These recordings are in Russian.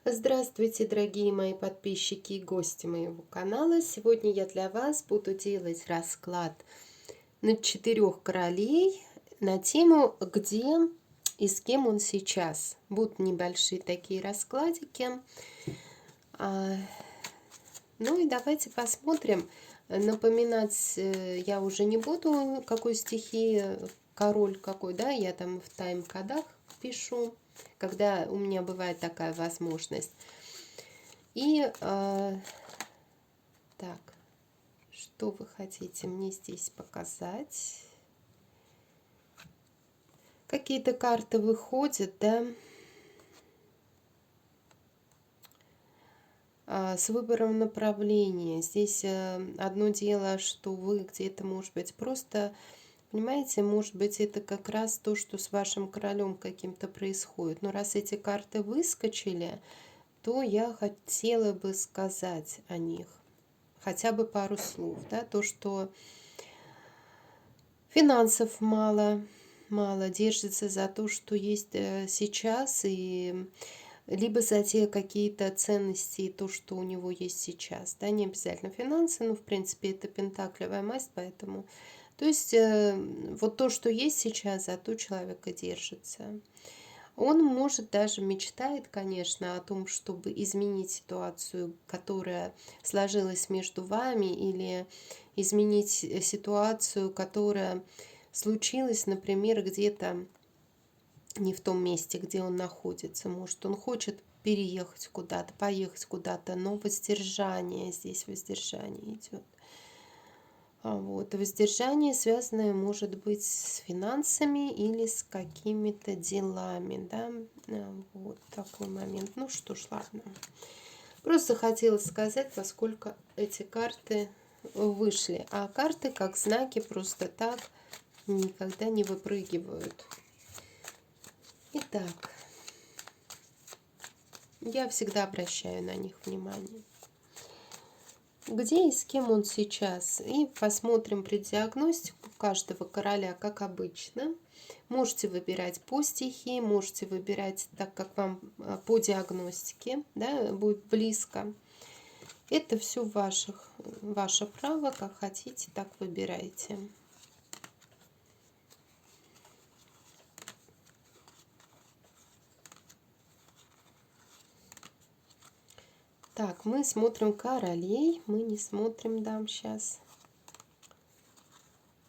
Здравствуйте, дорогие мои подписчики и гости моего канала. Сегодня я для вас буду делать расклад на 4 королей на тему «Где и с кем он сейчас?». Будут небольшие такие раскладики. Ну и давайте посмотрим. Напоминать я уже не буду, какой стихии король какой, да, я там в тайм-кодах пишу, когда у меня бывает такая возможность. И так, что вы хотите мне здесь показать? Какие-то карты выходят, да, с выбором направления. Здесь одно дело, что вы где-то, может быть, просто, понимаете, может быть, это как раз то, что с вашим королем каким-то происходит. Но раз эти карты выскочили, то я хотела бы сказать о них хотя бы пару слов, да, то, что финансов мало держится за то, что есть сейчас, и либо за те какие-то ценности и то, что у него есть сейчас. Да, не обязательно финансы, но в принципе это пентаклевая масть, поэтому... То есть вот то, что есть сейчас, за то человека держится. Он может даже мечтает, конечно, о том, чтобы изменить ситуацию, которая сложилась между вами, или изменить ситуацию, которая случилась, например, где-то не в том месте, где он находится. Может, он хочет переехать куда-то, поехать куда-то, но воздержание, здесь воздержание идет. Вот. Воздержание, связанное, может быть, с финансами или с какими-то делами, да, вот такой момент. Ну что ж, ладно. Просто хотела сказать, поскольку эти карты вышли. А карты, как знаки, просто так никогда не выпрыгивают. Итак, я всегда обращаю на них внимание. Где и с кем он сейчас? И посмотрим преддиагностику каждого короля, как обычно. Можете выбирать по стихии, можете выбирать так, как вам по диагностике, да, будет близко. Это все ваше право, как хотите, так выбирайте. Так, мы смотрим королей, мы не смотрим дам сейчас.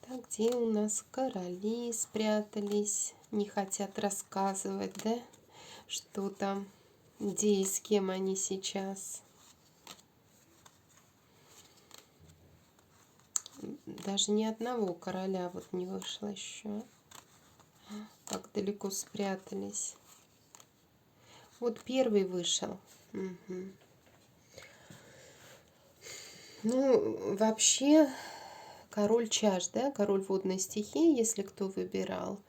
Так, где у нас короли спрятались, не хотят рассказывать, да, что там, где и с кем они сейчас. Даже ни одного короля вот не вышло еще. Как далеко спрятались. Вот первый вышел. Угу. Ну, вообще, король чаш, да, король водной стихии, если кто выбирал,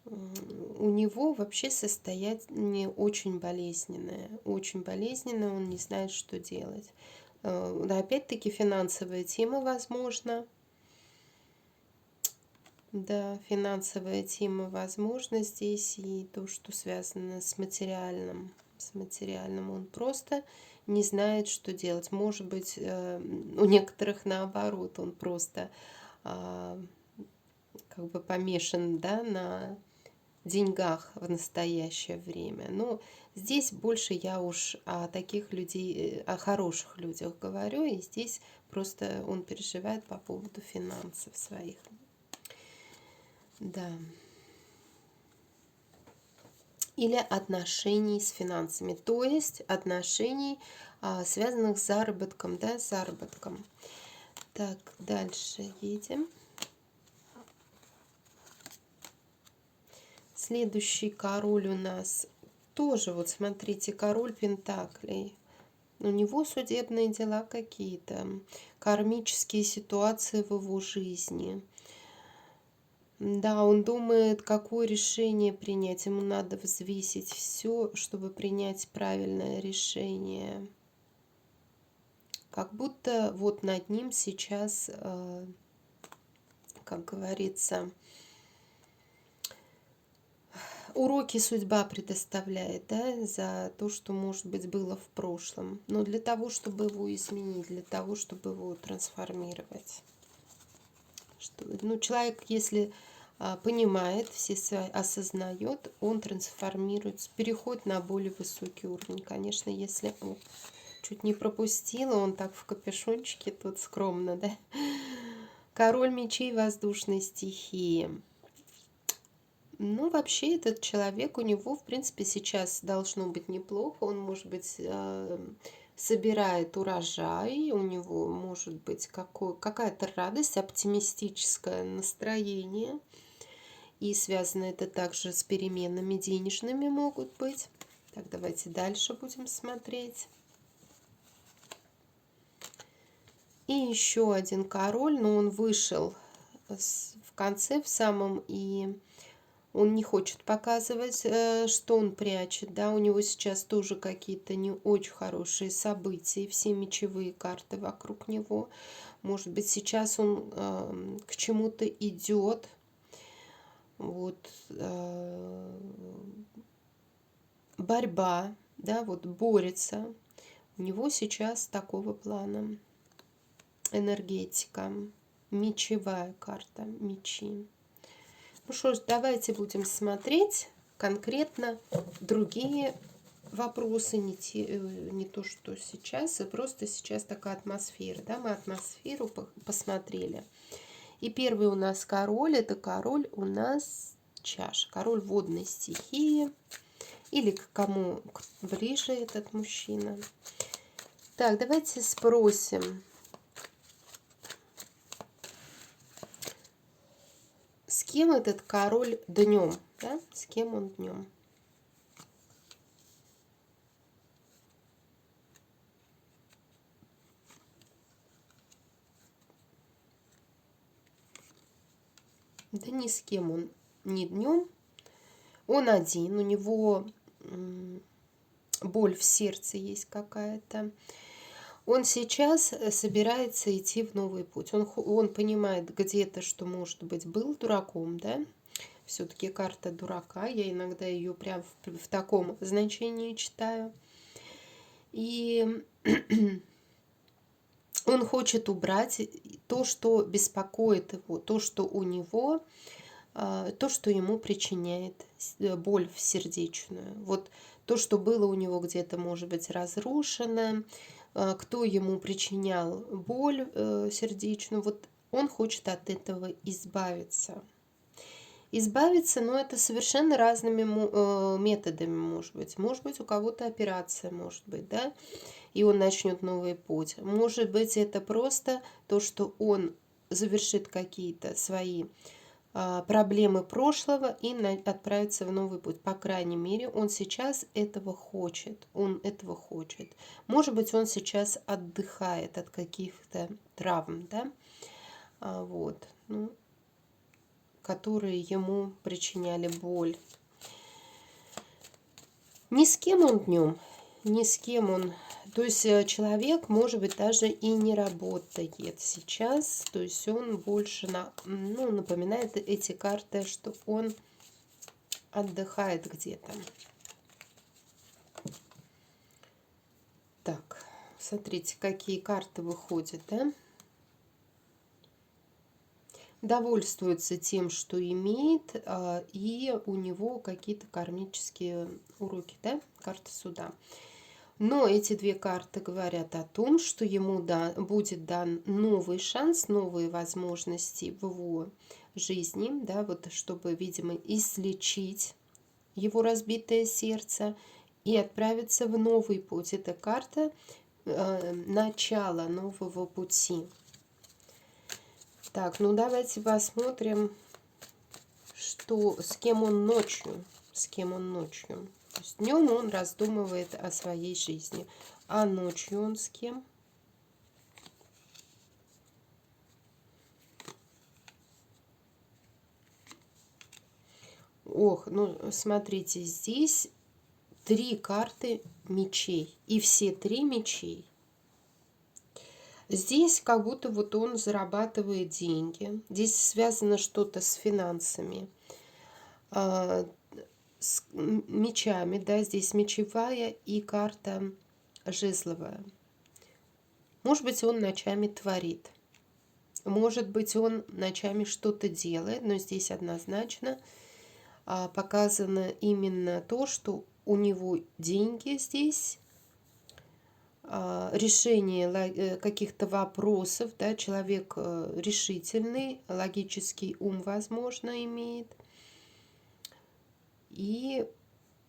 у него вообще состояние очень болезненное, он не знает, что делать. Да, опять-таки финансовая тема, возможно. Да, финансовая тема, возможно, здесь, и то, что связано с материальным. Он просто не знает, что делать. Может быть, у некоторых наоборот, он просто как бы помешан, да, на деньгах в настоящее время. Но здесь больше я уж о таких людей, о хороших людях говорю, и здесь просто он переживает по поводу финансов своих. Да. Или отношений с финансами, то есть отношений, связанных с заработком, да, с заработком. Так, дальше едем. Следующий король у нас тоже, вот смотрите, король пентаклей. У него судебные дела какие-то, кармические ситуации в его жизни. Да, он думает, какое решение принять. Ему надо взвесить все, чтобы принять правильное решение. Как будто вот над ним сейчас, как говорится, уроки судьба предоставляет, да, за то, что, может быть, было в прошлом. Но для того, чтобы его изменить, для того, чтобы его трансформировать. Ну, человек, если понимает, все осознает, он трансформируется, переходит на более высокий уровень. Конечно, если он чуть не пропустила, он так в капюшончике тут скромно, да. Король мечей воздушной стихии. Ну, вообще, этот человек, у него, в принципе, сейчас должно быть неплохо. Он, может быть, собирает урожай, у него может быть какая-то радость, оптимистическое настроение. И связано это также с переменами денежными могут быть. Так, давайте дальше будем смотреть. И еще один король, но он вышел в конце, в самом, и он не хочет показывать, что он прячет, да, у него сейчас тоже какие-то не очень хорошие события, все мечевые карты вокруг него. Может быть, сейчас он к чему-то идет, вот, борьба, да, вот борется. У него сейчас такого плана энергетика, мечевая карта, мечи. Ну что ж, давайте будем смотреть конкретно другие вопросы, не то, что сейчас, и просто сейчас такая атмосфера. Да? Мы атмосферу посмотрели. И первый у нас король, это король у нас чаш, король водной стихии, или к кому ближе этот мужчина. Так, давайте спросим. С кем этот король днем? Да? С кем он днем? Да ни с кем он не днем. Он один, у него боль в сердце есть какая-то. Он сейчас собирается идти в новый путь. Он понимает где-то, что, может быть, был дураком, да? Все-таки карта дурака. Я иногда ее прям в таком значении читаю. И он хочет убрать то, что беспокоит его, то, что у него, то, что ему причиняет боль в сердечную. Вот то, что было у него где-то, может быть, разрушено, кто ему причинял боль сердечную, вот он хочет от этого избавиться. Избавиться, но это совершенно разными методами может быть. Может быть, у кого-то операция, может быть, да, и он начнет новый путь. Может быть, это просто то, что он завершит какие-то свои проблемы прошлого и отправиться в новый путь. По крайней мере, он сейчас этого хочет. Он этого хочет. Может быть, он сейчас отдыхает от каких-то травм, да, вот, ну, которые ему причиняли боль. Ни с кем он днем, ни с кем он. То есть человек, может быть, даже и не работает сейчас. То есть он больше напоминает эти карты, что он отдыхает где-то. Так, смотрите, какие карты выходят, да? Довольствуется тем, что имеет, и у него какие-то кармические уроки, да? Карта суда. Но эти две карты говорят о том, что ему будет дан новый шанс, новые возможности в его жизни, да, вот чтобы, видимо, излечить его разбитое сердце и отправиться в новый путь. Это карта начала нового пути. Так, ну давайте посмотрим, с кем он ночью. С кем он ночью. То есть днем он раздумывает о своей жизни, а ночью он с кем? Ох, ну смотрите, здесь 3 карты мечей, и все 3 мечей. Здесь как будто вот он зарабатывает деньги. Здесь связано что-то с финансами. с мечами, да, здесь мечевая и карта жезловая. Может быть, он ночами творит. Может быть, он ночами что-то делает, но здесь однозначно показано именно то, что у него деньги здесь, решение каких-то вопросов, да, человек решительный, логический ум, возможно, имеет. И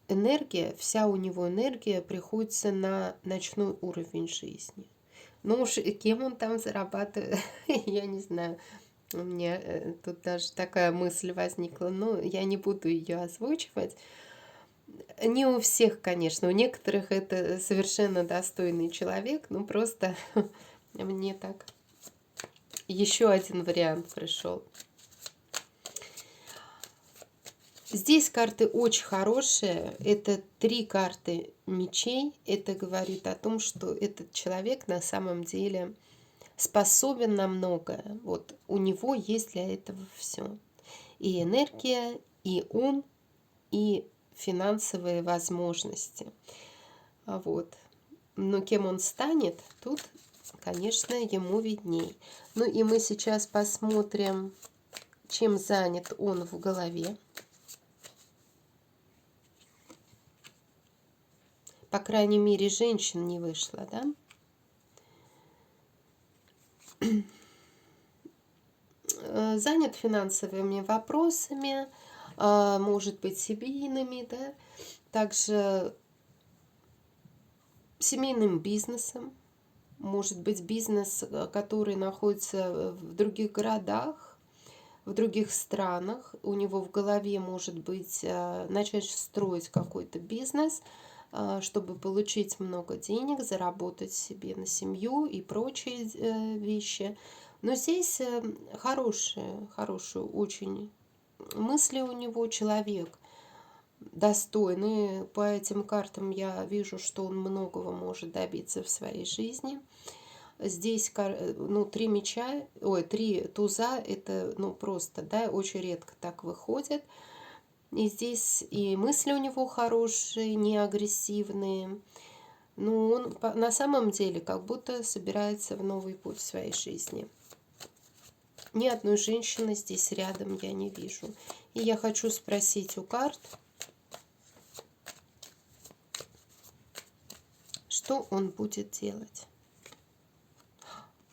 энергия, вся у него энергия приходится на ночной уровень жизни. Ну уж кем он там зарабатывает, я не знаю. У меня тут даже такая мысль возникла, но я не буду ее озвучивать. Не у всех, конечно, у некоторых это совершенно достойный человек, но просто мне так еще один вариант пришел. Здесь карты очень хорошие, это 3 карты мечей, это говорит о том, что этот человек на самом деле способен на многое, вот у него есть для этого все. И энергия, и ум, и финансовые возможности. Вот. Но кем он станет, тут, конечно, ему видней. Ну и мы сейчас посмотрим, чем занят он в голове. По крайней мере, женщин не вышло, да? Занят финансовыми вопросами, может быть, семейными, да? Также семейным бизнесом. Может быть, бизнес, который находится в других городах, в других странах. У него в голове может быть начать строить какой-то бизнес, чтобы получить много денег, заработать себе на семью и прочие вещи. Но здесь хорошие очень мысли у него человек. Достойный. По этим картам я вижу, что он многого может добиться в своей жизни. Здесь, ну, 3 меча, ой, 3 туза, это, ну, просто, да, очень редко так выходит. И здесь и мысли у него хорошие, не агрессивные. Ну, он на самом деле как будто собирается в новый путь в своей жизни. Ни одной женщины здесь рядом я не вижу. И я хочу спросить у карт, что он будет делать.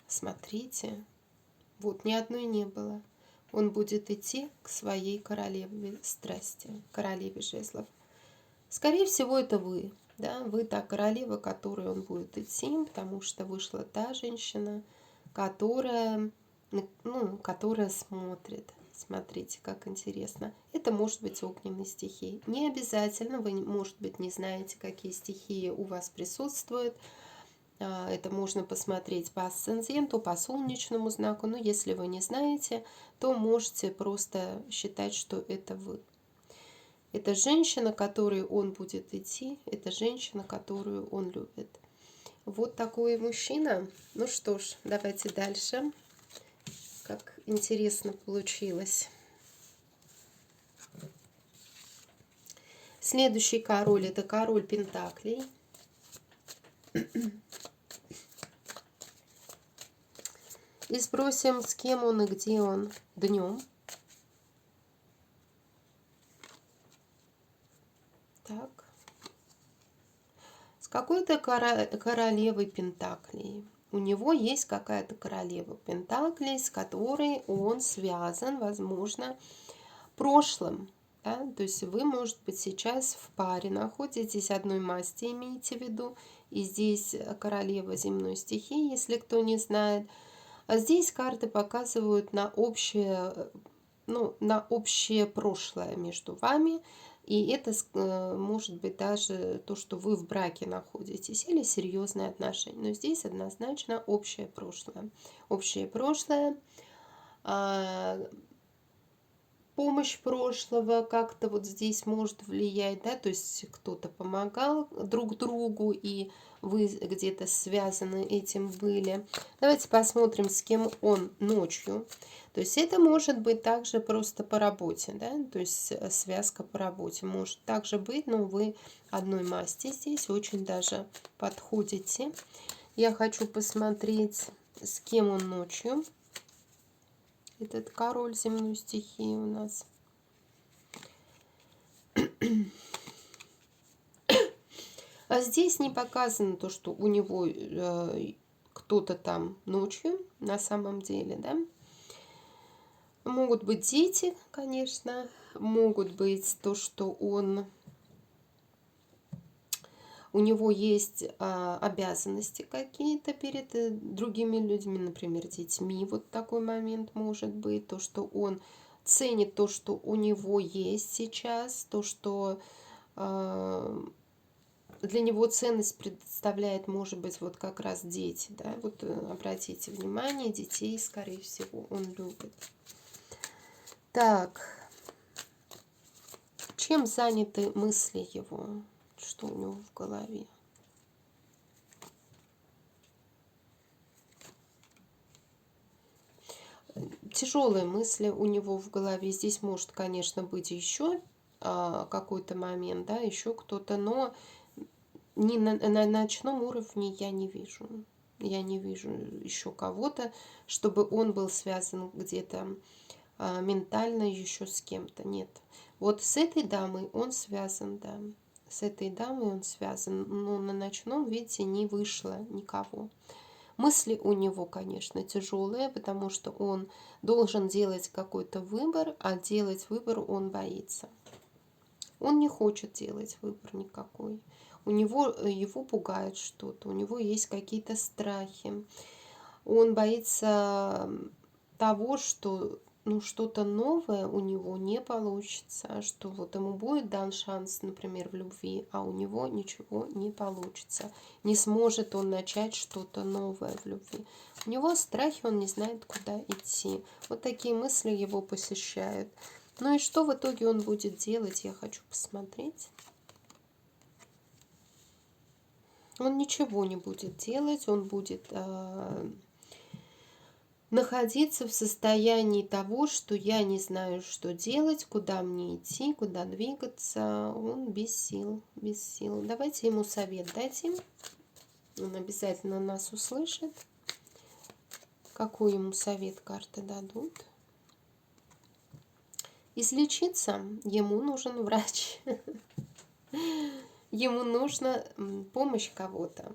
Смотрите, вот ни одной не было. Он будет идти к своей королеве страсти, королеве жезлов. Скорее всего, это вы. Да? Вы та королева, к которой он будет идти, потому что вышла та женщина, которая, ну, которая смотрит. Смотрите, как интересно. Это может быть огненной стихии. Не обязательно, вы, может быть, не знаете, какие стихии у вас присутствуют. Это можно посмотреть по асценденту, по солнечному знаку. Но если вы не знаете, то можете просто считать, что это вы. Это женщина, к которой он будет идти. Это женщина, которую он любит. Вот такой мужчина. Ну что ж, давайте дальше. Как интересно получилось. Следующий король — это король Пентаклей. И спросим, с кем он и где он днем. Так. С какой-то королевой Пентаклей. У него есть какая-то королева Пентаклей, с которой он связан, возможно, прошлым. Да? То есть вы, может быть, сейчас в паре находитесь, одной масти имеете в виду. И здесь королева земной стихии, если кто не знает. А здесь карты показывают на общее, ну, на общее прошлое между вами. И это может быть даже то, что вы в браке находитесь, или серьезные отношения. Но здесь однозначно общее прошлое. Общее прошлое. помощь прошлого как-то вот здесь может влиять, да, то есть кто-то помогал друг другу, и вы где-то связаны этим были. Давайте посмотрим, с кем он ночью. То есть это может быть также просто по работе, да, то есть связка по работе может также быть, но вы одной масти здесь очень даже подходите. Я хочу посмотреть, с кем он ночью. Этот король земной стихии у нас. А здесь не показано то, что у него кто-то там ночью, на самом деле, да. Могут быть дети, конечно, могут быть то, что у него есть обязанности какие-то перед другими людьми, например, детьми. Вот такой момент может быть. То, что он ценит то, что у него есть сейчас, то, что для него ценность представляет, может быть, вот как раз дети. Да? Вот обратите внимание, детей, скорее всего, он любит. Так, чем заняты мысли его? Что у него в голове? Тяжелые мысли у него в голове. Здесь может, конечно, быть еще какой-то момент, да, еще кто-то, но не на ночном уровне я не вижу. Я не вижу еще кого-то, чтобы он был связан где-то ментально еще с кем-то. Нет. Вот с этой дамой он связан, да. С этой дамой он связан. Но на ночном, видите, не вышло никого. Мысли у него, конечно, тяжелые, потому что он должен делать какой-то выбор, а делать выбор он боится. Он не хочет делать выбор никакой. Его пугает что-то, у него есть какие-то страхи. Он боится того, что что-то новое у него не получится, что вот ему будет дан шанс, например, в любви, а у него ничего не получится. Не сможет он начать что-то новое в любви. У него страхи, он не знает, куда идти. Вот такие мысли его посещают. Ну и что в итоге он будет делать, я хочу посмотреть. Он ничего не будет делать, он будет находиться в состоянии того, что я не знаю, что делать, куда мне идти, куда двигаться. Он без сил, без сил. Давайте ему совет дадим. Он обязательно нас услышит. Какой ему совет карты дадут? Излечиться ему нужен врач. Ему нужна помощь кого-то.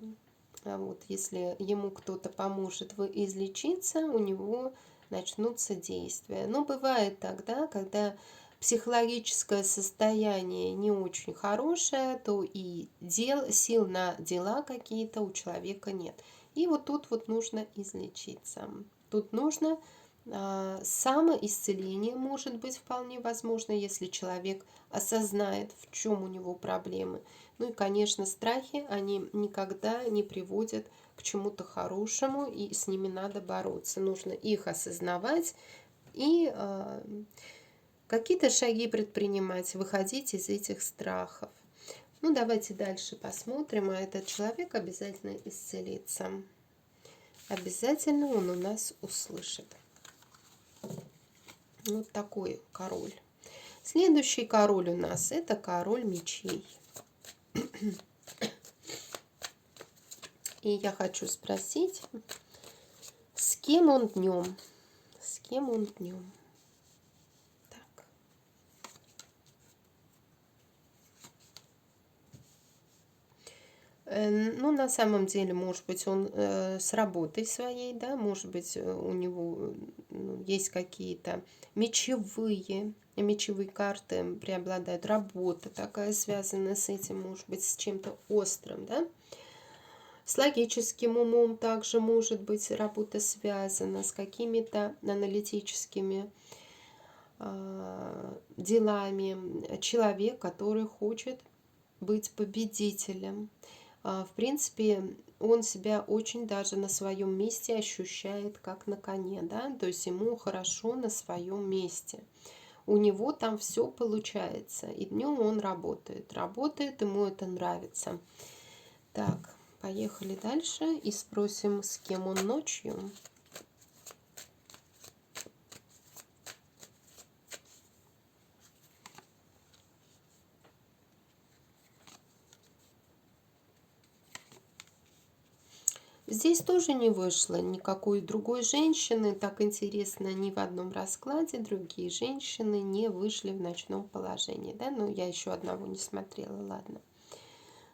А вот если ему кто-то поможет излечиться, у него начнутся действия. Но бывает тогда, когда психологическое состояние не очень хорошее, то и сил на дела какие-то у человека нет. И вот тут вот нужно излечиться. Тут нужно самоисцеление, может быть вполне возможно, если человек осознает, в чем у него проблемы. Ну и, конечно, страхи, они никогда не приводят к чему-то хорошему, и с ними надо бороться. Нужно их осознавать и какие-то шаги предпринимать, выходить из этих страхов. Ну, давайте дальше посмотрим, а этот человек обязательно исцелится. Обязательно он у нас услышит. Вот такой король. Следующий король у нас это король мечей. И я хочу спросить, с кем он днем? С кем он днем? Так. Ну, на самом деле, может быть, он с работой своей, да, может быть, у него есть какие-то мечевые карты преобладают, работа такая связанная с этим, может быть, с чем-то острым, да. С логическим умом также может быть работа связана, с какими-то аналитическими делами. Человек, который хочет быть победителем. В принципе, он себя очень даже на своем месте ощущает, как на коне, да, то есть ему хорошо на своем месте. у него там все получается. И днем он работает, ему это нравится. Так, поехали дальше и спросим, с кем он ночью. Здесь тоже не вышло никакой другой женщины. Так интересно, ни в одном раскладе другие женщины не вышли в ночном положении. Да? Ну, я еще одного не смотрела, ладно.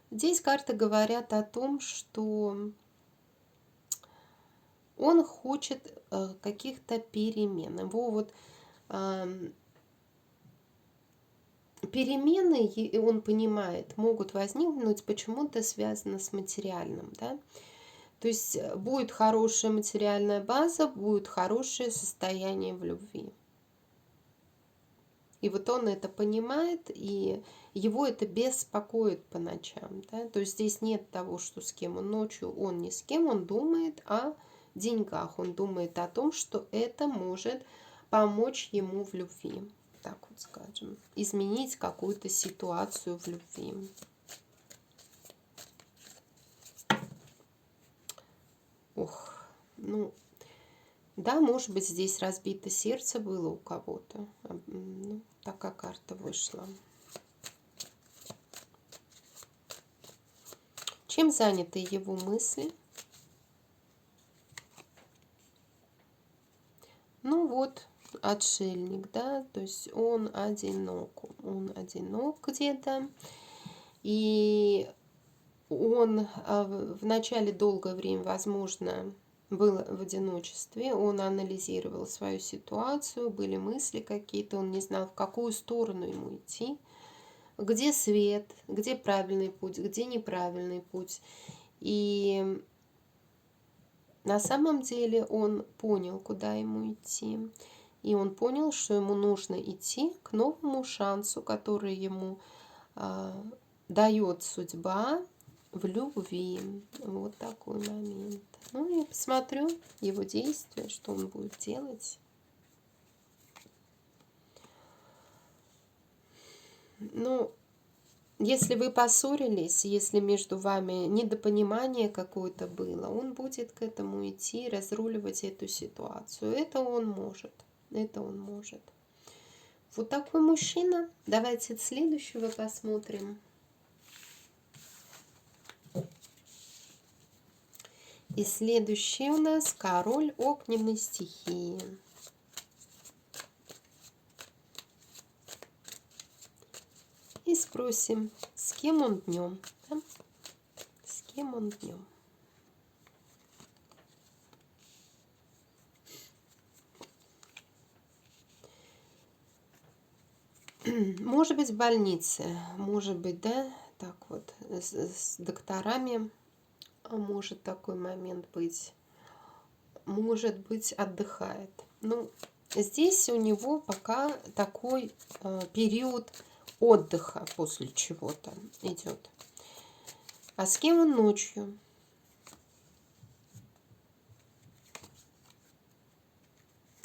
Здесь карты говорят о том, что он хочет каких-то перемен. Его вот перемены, и он понимает, могут возникнуть почему-то связано с материальным, да. То есть будет хорошая материальная база, будет хорошее состояние в любви. И вот он это понимает, и его это беспокоит по ночам. Да? То есть здесь нет того, что с кем он ночью, он ни с кем, он думает о деньгах, он думает о том, что это может помочь ему в любви, так вот скажем, изменить какую-то ситуацию в любви. Ох, ну, да, может быть, здесь разбито сердце было у кого-то. Ну, такая карта вышла. Чем заняты его мысли? Ну вот, отшельник, да, то есть он одинок где-то, и он в начале долгое время, возможно, был в одиночестве, он анализировал свою ситуацию, были мысли какие-то, он не знал, в какую сторону ему идти, где свет, где правильный путь, где неправильный путь. И на самом деле он понял, куда ему идти. И он понял, что ему нужно идти к новому шансу, который ему дает судьба в любви. Вот такой момент. Ну и посмотрю его действия, что он будет делать. Ну, если вы поссорились, если между вами недопонимание какое-то было, он будет к этому идти, разруливать эту ситуацию. Это он может. Это он может. Вот такой мужчина. Давайте следующего посмотрим. И следующий у нас король огненной стихии. И спросим, с кем он днем? Да? С кем он днем? Может быть, в больнице, может быть, да, так вот, с докторами, может такой момент быть. Может быть, отдыхает. Ну, здесь у него пока такой период отдыха после чего-то идет. А с кем он ночью?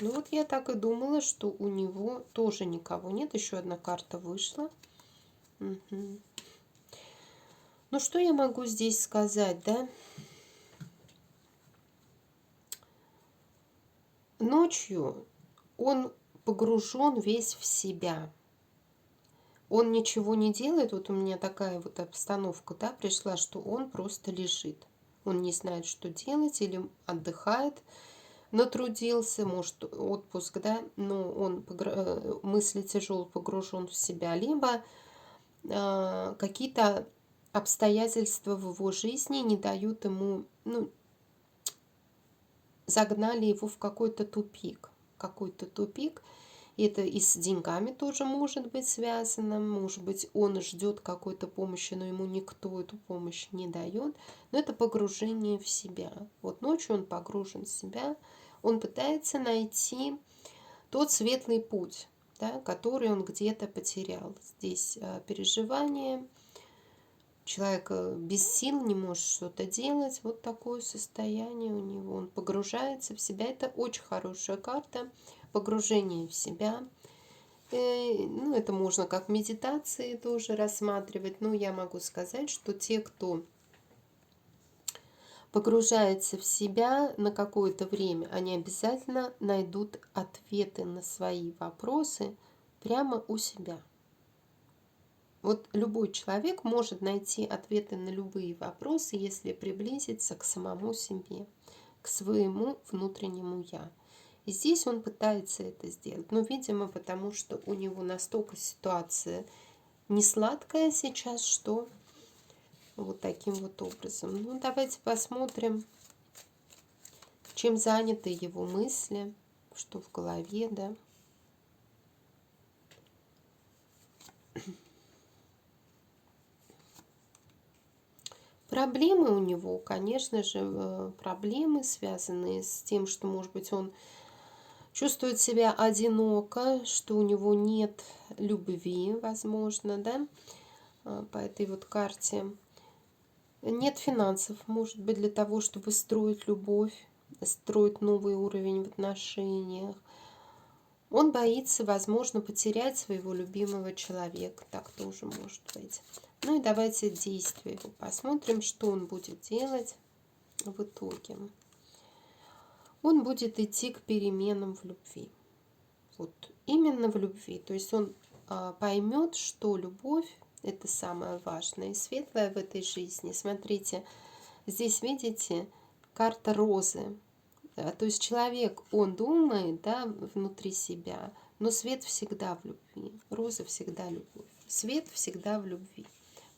Ну вот я так и думала, что у него тоже никого нет. Еще одна карта вышла. Угу. Ну что я могу здесь сказать, да? Ночью он погружен весь в себя. Он ничего не делает. Вот у меня такая вот обстановка, да, пришла, что он просто лежит. Он не знает, что делать, или отдыхает, натрудился, может, отпуск, да, но он мысли тяжело погружен в себя, либо какие-то обстоятельства в его жизни не дают ему, ну, загнали его в какой-то тупик, Это и с деньгами тоже может быть связано, может быть, он ждет какой-то помощи, но ему никто эту помощь не дает, но это погружение в себя. Вот ночью он погружен в себя, он пытается найти тот светлый путь, да, который он где-то потерял. Здесь переживание, человек без сил, не может что-то делать. Вот такое состояние у него. Он погружается в себя. Это очень хорошая карта. Погружение в себя. Ну, это можно как медитации тоже рассматривать. Но я могу сказать, что те, кто погружается в себя на какое-то время, они обязательно найдут ответы на свои вопросы прямо у себя. Вот любой человек может найти ответы на любые вопросы, если приблизиться к самому себе, к своему внутреннему «я». И здесь он пытается это сделать. Но, видимо, потому что у него настолько ситуация не сладкая сейчас, что вот таким вот образом. Ну, давайте посмотрим, чем заняты его мысли, что в голове, да. Проблемы у него, конечно же, проблемы, связанные с тем, что, может быть, он чувствует себя одиноко, что у него нет любви, возможно, да, по этой вот карте. Нет финансов, может быть, для того, чтобы строить любовь, строить новый уровень в отношениях. Он боится, возможно, потерять своего любимого человека. Так тоже может быть. Ну и давайте действия его посмотрим, что он будет делать в итоге. Он будет идти к переменам в любви. Вот именно в любви. То есть он поймет, что любовь — это самое важное и светлое в этой жизни. Смотрите, здесь видите карта розы. То есть человек, он думает, да, внутри себя, но свет всегда в любви, роза всегда любовь, свет всегда в любви.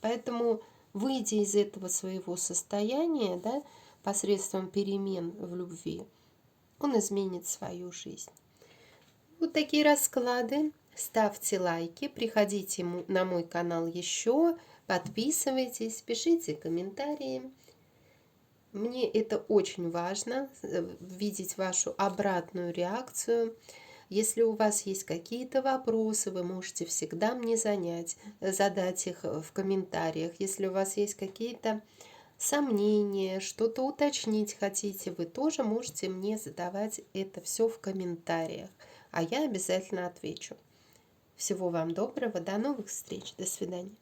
Поэтому, выйдя из этого своего состояния, да, посредством перемен в любви, он изменит свою жизнь. Вот такие расклады. Ставьте лайки, приходите на мой канал еще, подписывайтесь, пишите комментарии. Мне это очень важно, видеть вашу обратную реакцию. Если у вас есть какие-то вопросы, вы можете всегда мне задать их в комментариях. Если у вас есть какие-то сомнения, что-то уточнить хотите, вы тоже можете мне задавать это все в комментариях, а я обязательно отвечу. Всего вам доброго, до новых встреч, до свидания.